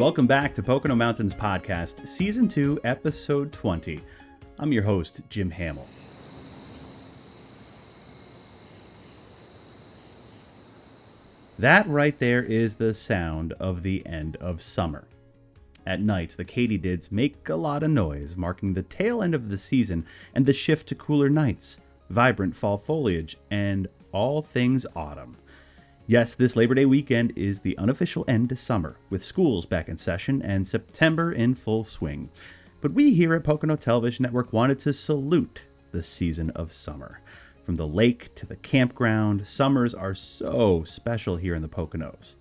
welcome back to Pocono Mountains Podcast, Season 2, Episode 20. I'm your host, Jim Hamill. That right there is the sound of the end of summer. At night, the katydids make a lot of noise, marking the tail end of the season and the shift to cooler nights, vibrant fall foliage, and all things autumn. Yes, this Labor Day weekend is the unofficial end to summer, with schools back in session and September in full swing. But we here at Pocono Television Network wanted to salute the season of summer. From the lake to the campground, summers are so special here in the Poconos.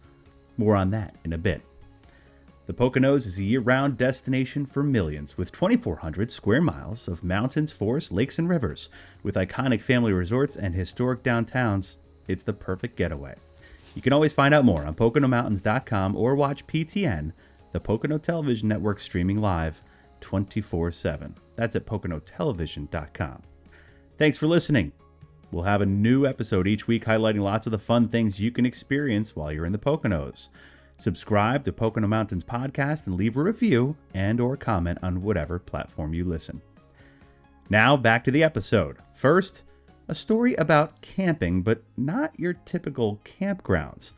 More on that in a bit. The Poconos is a year-round destination for millions, with 2,400 square miles of mountains, forests, lakes, and rivers. With iconic family resorts and historic downtowns, it's the perfect getaway. You can always find out more on PoconoMountains.com or watch PTN, the Pocono Television Network, streaming live 24/7. That's at PoconoTelevision.com. Thanks for listening. We'll have a new episode each week highlighting lots of the fun things you can experience while you're in the Poconos. Subscribe to Pocono Mountains Podcast and leave a review and or comment on whatever platform you listen. Now back to the episode. First, a story about camping, but not your typical campgrounds.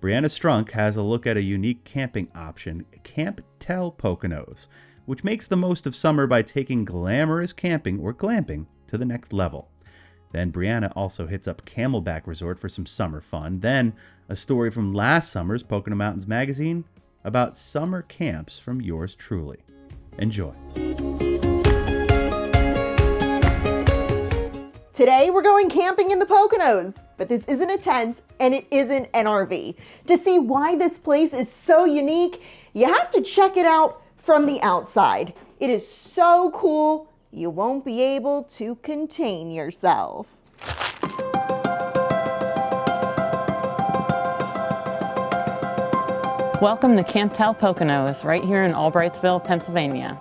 Brianna Strunk has a look at a unique camping option, Camp Tel Poconos, which makes the most of summer by taking glamorous camping or glamping to the next level. Then Brianna also hits up Camelback Resort for some summer fun. Then a story from last summer's Pocono Mountains magazine about summer camps from yours truly. Enjoy. Today we're going camping in the Poconos, but this isn't a tent and it isn't an RV. To see why this place is so unique, you have to check it out from the outside. It is so cool, you won't be able to contain yourself. Welcome to Camp Tel Poconos, right here in Albrightsville, Pennsylvania.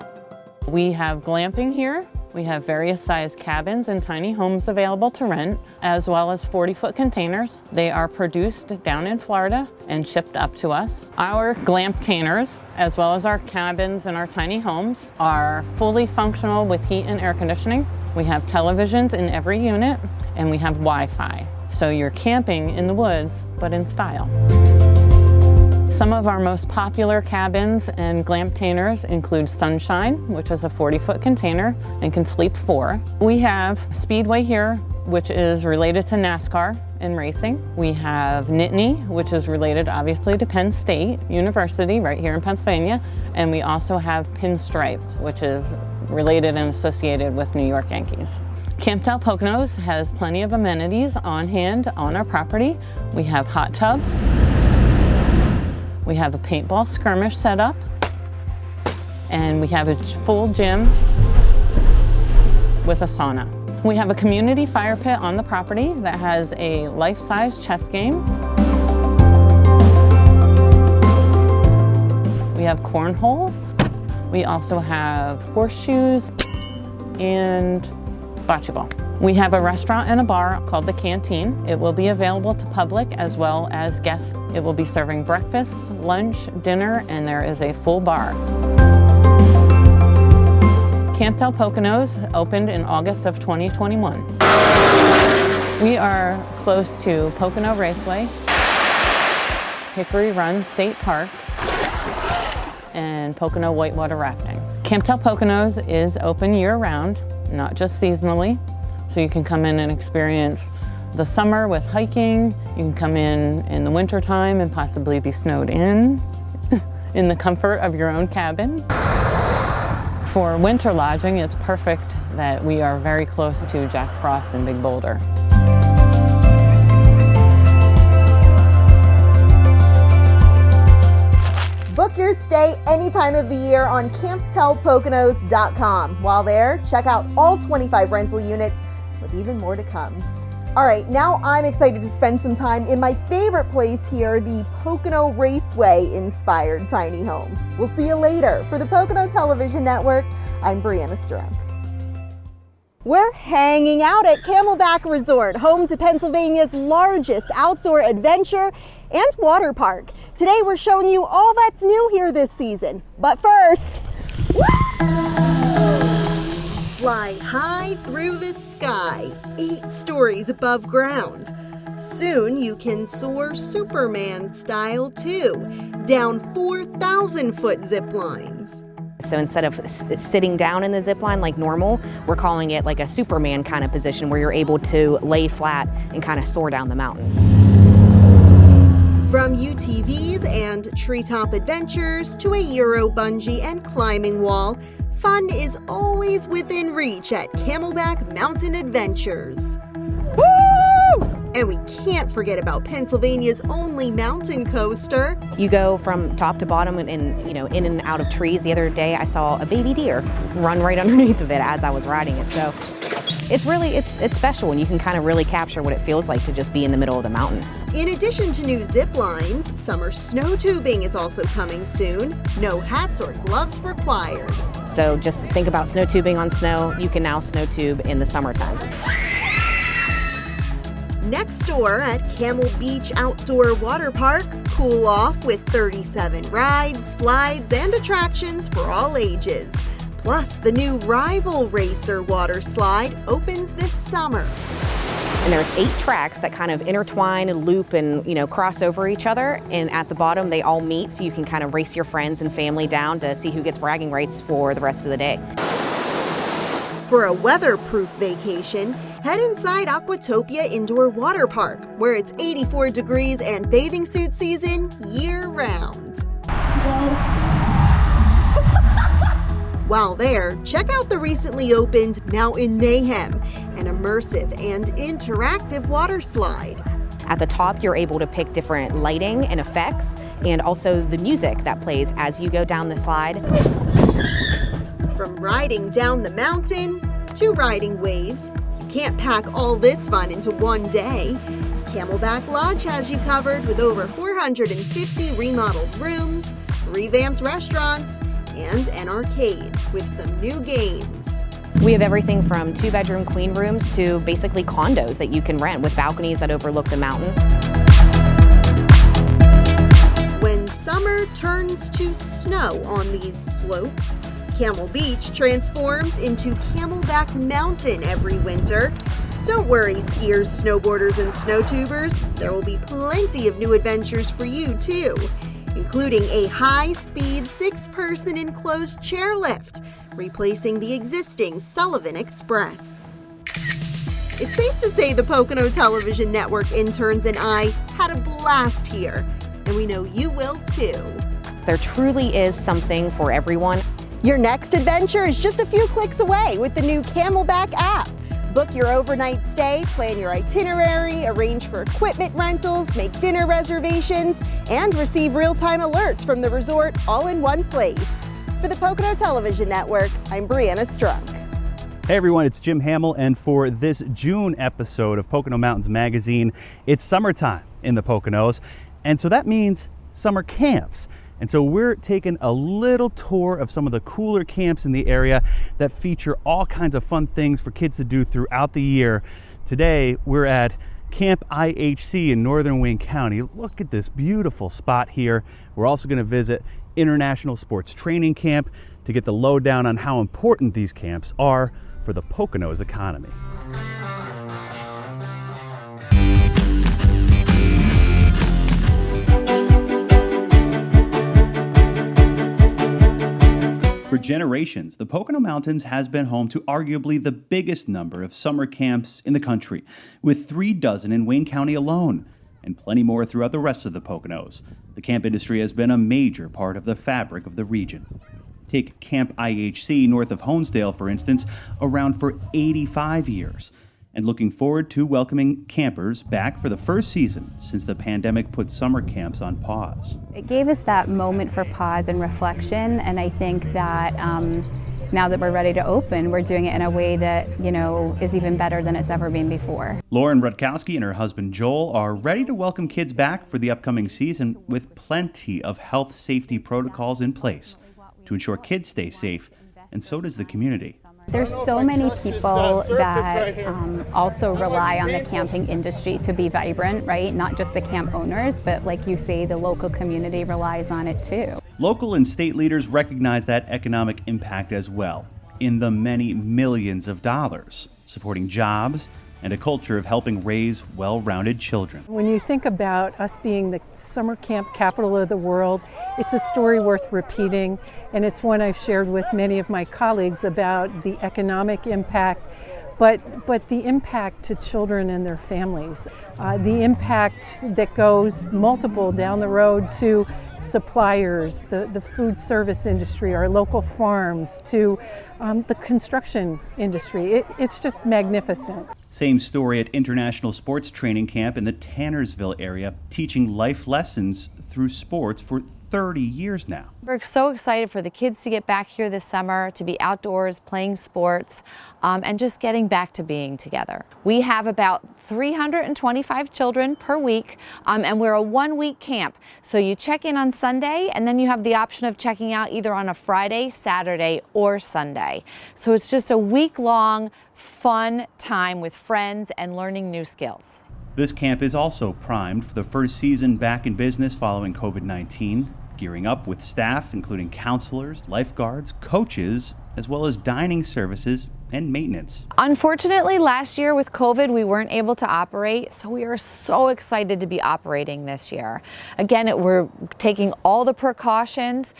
We have glamping here. We have various size cabins and tiny homes available to rent, as well as 40-foot containers. They are produced down in Florida and shipped up to us. Our glamptainers, as well as our cabins and our tiny homes, are fully functional with heat and air conditioning. We have televisions in every unit, and we have Wi-Fi. So you're camping in the woods, but in style. Some of our most popular cabins and glamptainers include Sunshine, which is a 40-foot container and can sleep 4. We have Speedway here, which is related to NASCAR and racing. We have Nittany, which is related obviously to Penn State University right here in Pennsylvania. And we also have Pinstripe, which is related and associated with New York Yankees. Camp Tel Poconos has plenty of amenities on hand on our property. We have hot tubs. We have a paintball skirmish set up, and we have a full gym with a sauna. We have a community fire pit on the property that has a life-size chess game. We have cornhole. We also have horseshoes and bocce ball. We have a restaurant and a bar called The Canteen. It will be available to public as well as guests. It will be serving breakfast, lunch, dinner, and there is a full bar. Camp Tel Poconos opened in August of 2021. We are close to Pocono Raceway, Hickory Run State Park, and Pocono Whitewater Rafting. Camp Tel Poconos is open year-round, not just seasonally. So you can come in and experience the summer with hiking. You can come in the winter time and possibly be snowed in the comfort of your own cabin. For winter lodging, it's perfect that we are very close to Jack Frost and Big Boulder. Book your stay any time of the year on CampTelPoconos.com. While there, check out all 25 rental units with even more to come. All right, now I'm excited to spend some time in my favorite place here, the Pocono Raceway inspired tiny home. We'll see you later. For the Pocono Television Network, I'm Brianna Strunk. We're hanging out at Camelback Resort, home to Pennsylvania's largest outdoor adventure and water park. Today we're showing you all that's new here this season. But first, fly high through the sky, 8 stories above ground. Soon you can soar Superman style too, down 4,000-foot zip lines. So instead of sitting down in the zip line like normal, we're calling it like a Superman kind of position where you're able to lay flat and kind of soar down the mountain. From UTVs and treetop adventures to a Euro bungee and climbing wall, fun is always within reach at Camelback Mountain Adventures. Woo! And we can't forget about Pennsylvania's only mountain coaster. You go from top to bottom and in and out of trees. The other day I saw a baby deer run right underneath of it as I was riding it. So it's special when you can kind of really capture what it feels like to just be in the middle of the mountain. In addition to new zip lines, summer snow tubing is also coming soon. No hats or gloves required. So just think about snow tubing on snow. You can now snow tube in the summertime. Next door at Camel Beach Outdoor Water Park, cool off with 37 rides, slides, and attractions for all ages. Plus, the new Rival Racer water slide opens this summer. And there's 8 tracks that kind of intertwine and loop and cross over each other. And at the bottom, they all meet, so you can kind of race your friends and family down to see who gets bragging rights for the rest of the day. For a weatherproof vacation, head inside Aquatopia Indoor Water Park, where it's 84 degrees and bathing suit season year-round. While there, check out the recently opened Mountain Mayhem, an immersive and interactive water slide. At the top, you're able to pick different lighting and effects, and also the music that plays as you go down the slide. From riding down the mountain to riding waves, you can't pack all this fun into one day. Camelback Lodge has you covered with over 450 remodeled rooms, revamped restaurants, and an arcade with some new games. We have everything from 2-bedroom queen rooms to basically condos that you can rent with balconies that overlook the mountain. When summer turns to snow on these slopes, Camel Beach transforms into Camelback Mountain every winter. Don't worry, skiers, snowboarders, and snow tubers. There will be plenty of new adventures for you, too, including a high-speed 6-person enclosed chairlift, replacing the existing Sullivan Express. It's safe to say the Pocono Television Network interns and I had a blast here, and we know you will, too. There truly is something for everyone. Your next adventure is just a few clicks away with the new Camelback app. Book your overnight stay, plan your itinerary, arrange for equipment rentals, make dinner reservations, and receive real-time alerts from the resort all in one place. For the Pocono Television Network, I'm Brianna Strunk. Hey everyone, it's Jim Hamill, and for this June episode of Pocono Mountains Magazine, it's summertime in the Poconos, and so that means summer camps. And so we're taking a little tour of some of the cooler camps in the area that feature all kinds of fun things for kids to do throughout the year. Today, we're at Camp IHC in Northern Wayne County. Look at this beautiful spot here. We're also going to visit International Sports Training Camp to get the lowdown on how important these camps are for the Poconos economy. For generations, the Pocono Mountains has been home to arguably the biggest number of summer camps in the country, with 36 in Wayne County alone, and plenty more throughout the rest of the Poconos. The camp industry has been a major part of the fabric of the region. Take Camp IHC north of Honesdale, for instance, around for 85 years, and looking forward to welcoming campers back for the first season since the pandemic put summer camps on pause. It gave us that moment for pause and reflection, and I think that now that we're ready to open, we're doing it in a way that, is even better than it's ever been before. Lauren Rutkowski and her husband Joel are ready to welcome kids back for the upcoming season with plenty of health safety protocols in place to ensure kids stay safe, and so does the community. There's so many people that also rely on the camping industry to be vibrant, right? Not just the camp owners, but like you say, the local community relies on it too. Local and state leaders recognize that economic impact as well, in the many millions of dollars, supporting jobs and a culture of helping raise well-rounded children. When you think about us being the summer camp capital of the world, it's a story worth repeating, and it's one I've shared with many of my colleagues about the economic impact, but the impact to children and their families, the impact that goes multiple down the road to suppliers, the food service industry, our local farms, to the construction industry. It's just magnificent. Same story at International Sports Training Camp in the Tannersville area, teaching life lessons through sports for 30 years now. We're so excited for the kids to get back here this summer, to be outdoors, playing sports, and just getting back to being together. We have about 325 children per week, and we're a one-week camp. So you check in on Sunday, and then you have the option of checking out either on a Friday, Saturday, or Sunday. So it's just a week-long, fun time with friends and learning new skills. This camp is also primed for the first season back in business following COVID-19, gearing up with staff including counselors, lifeguards, coaches, as well as dining services and maintenance. Unfortunately, last year with COVID, we weren't able to operate, so we are so excited to be operating this year. Again, we're taking all the precautions.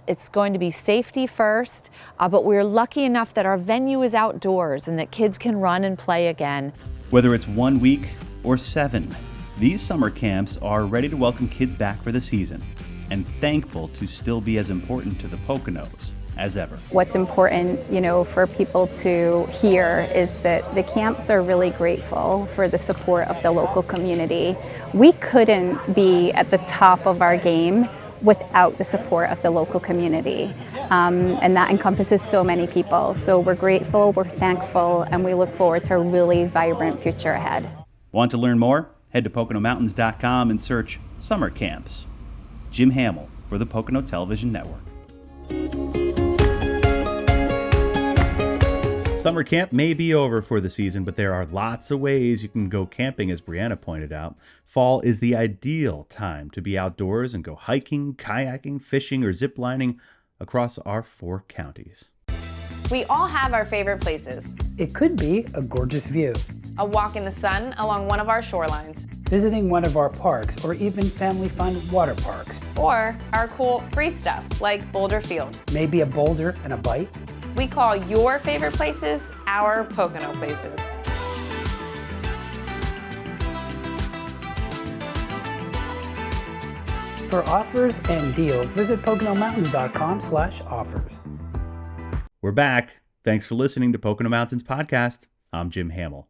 It's going to be safety first, but we're lucky enough that our venue is outdoors and that kids can run and play again. Whether it's 1 week or 7, these summer camps are ready to welcome kids back for the season and thankful to still be as important to the Poconos as ever. What's important, for people to hear is that the camps are really grateful for the support of the local community. We couldn't be at the top of our game without the support of the local community. And that encompasses so many people. So we're grateful, we're thankful, and we look forward to a really vibrant future ahead. Want to learn more? Head to PoconoMountains.com and search Summer Camps. Jim Hamill for the Pocono Television Network. Summer camp may be over for the season, but there are lots of ways you can go camping, as Brianna pointed out. Fall is the ideal time to be outdoors and go hiking, kayaking, fishing, or ziplining across our 4 counties. We all have our favorite places. It could be a gorgeous view, A walk in the sun along one of our shorelines, visiting one of our parks, or even family fun water parks. or our cool free stuff like Boulder Field. Maybe a boulder and a bite. We call your favorite places our Pocono places. For offers and deals, visit PoconoMountains.com/offers. We're back. Thanks for listening to Pocono Mountains Podcast. I'm Jim Hamill.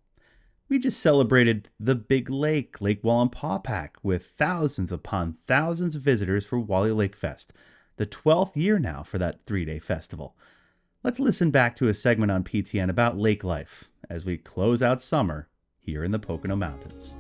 We just celebrated the big lake, Lake Wallenpaupack, with thousands upon thousands of visitors for Wally Lake Fest, the 12th year now for that 3-day festival. Let's listen back to a segment on PTN about lake life as we close out summer here in the Pocono Mountains.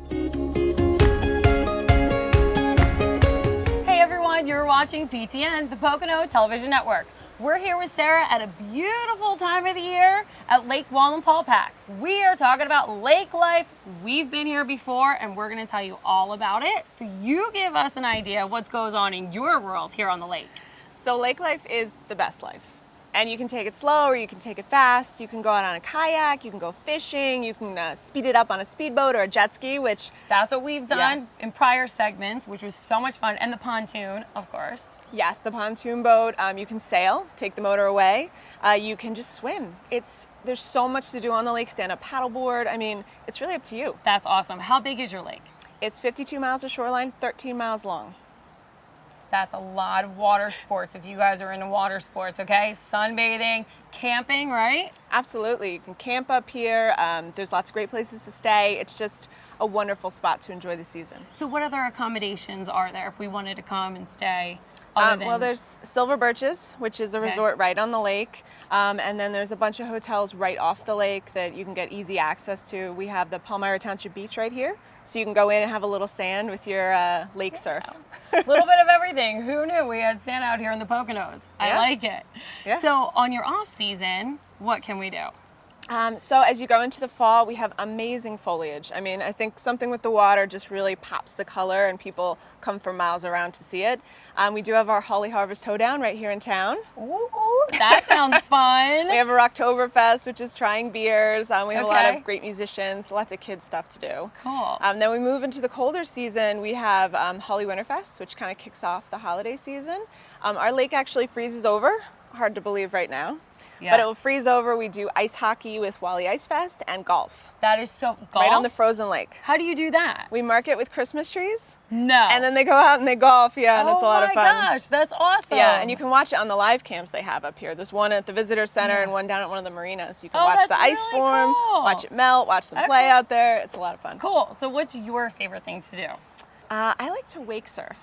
Hey everyone, you're watching PTN, the Pocono Television Network. We're here with Sarah at a beautiful time of the year at Lake Wallenpaupack. We are talking about lake life. We've been here before and we're going to tell you all about it. So you give us an idea of what goes on in your world here on the lake. So lake life is the best life. And you can take it slow or you can take it fast. You can go out on a kayak, you can go fishing, you can speed it up on a speedboat or a jet ski, which... That's what we've done in prior segments, which was so much fun. And the pontoon, of course. Yes, the pontoon boat. You can sail, take the motor away. You can just swim. There's so much to do on the lake, stand-up paddleboard. I mean, it's really up to you. That's awesome. How big is your lake? It's 52 miles of shoreline, 13 miles long. That's a lot of water sports if you guys are into water sports, okay? Sunbathing, camping, right? Absolutely. You can camp up here. There's lots of great places to stay. It's just a wonderful spot to enjoy the season. So what other accommodations are there if we wanted to come and stay? Well, there's Silver Birches, which is a resort right on the lake. And then there's a bunch of hotels right off the lake that you can get easy access to. We have the Palmyra Township Beach right here. So you can go in and have a little sand with your lake surf. A little bit of everything. Who knew we had sand out here in the Poconos? I like it. Yeah. So on your off season, season, what can we do? So as you go into the fall, we have amazing foliage. I mean, I think something with the water just really pops the color and people come from miles around to see it. We do have our Holly Harvest Hoedown right here in town. Ooh, that sounds fun. We have our Oktoberfest, which is trying beers. We have a lot of great musicians, lots of kids stuff to do. Cool. Then we move into the colder season. We have Holly Winterfest, which kind of kicks off the holiday season. Our lake actually freezes over. Hard to believe right now. Yeah. But it will freeze over. We do ice hockey with Wally Ice Fest and golf. That is so golf? Right on the frozen lake. How do you do that? We mark it with Christmas trees. No. And then they go out and they golf, yeah, and it's a lot of fun. Oh my gosh, that's awesome. Yeah, and you can watch it on the live cams they have up here. There's one at the visitor center and one down at one of the marinas. You can watch the ice form, watch it melt, watch them play out there. It's a lot of fun. Cool. So what's your favorite thing to do? I like to wake surf.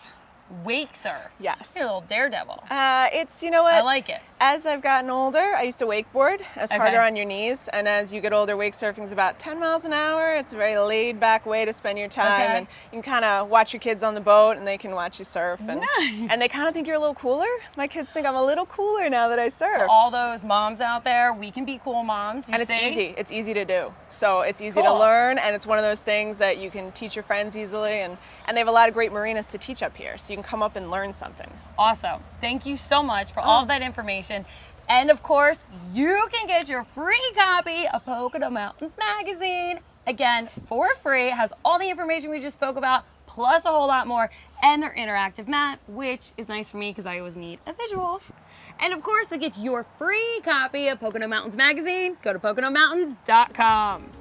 Wake surf? Yes. You're a little daredevil. It's, you know what? I like it. As I've gotten older, I used to wakeboard. It's harder on your knees. And as you get older, wake surfing is about 10 miles an hour. It's a very laid back way to spend your time. And you can kind of watch your kids on the boat and they can watch you surf. And, and they kind of think you're a little cooler. My kids think I'm a little cooler now that I surf. So all those moms out there, we can be cool moms. And it's easy. It's easy to do. So it's easy to learn. And it's one of those things that you can teach your friends easily. And they have a lot of great marinas to teach up here. So you can come up and learn something. Awesome. Thank you so much for all of that information. And of course, you can get your free copy of Pocono Mountains magazine. Again, for free. It has all the information we just spoke about, plus a whole lot more, and their interactive map, which is nice for me because I always need a visual. And of course, to get your free copy of Pocono Mountains magazine, go to PoconoMountains.com.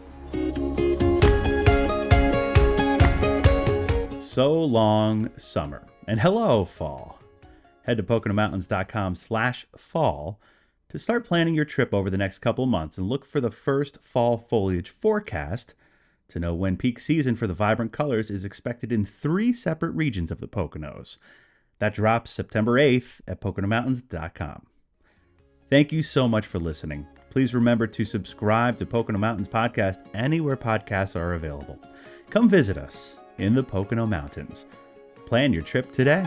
So long, summer. And hello, fall. Head to PoconoMountains.com/fall to start planning your trip over the next couple months and look for the first fall foliage forecast to know when peak season for the vibrant colors is expected in 3 separate regions of the Poconos. That drops September 8th at PoconoMountains.com. Thank you so much for listening. Please remember to subscribe to Pocono Mountains Podcast anywhere podcasts are available. Come visit us in the Pocono Mountains. Plan your trip today.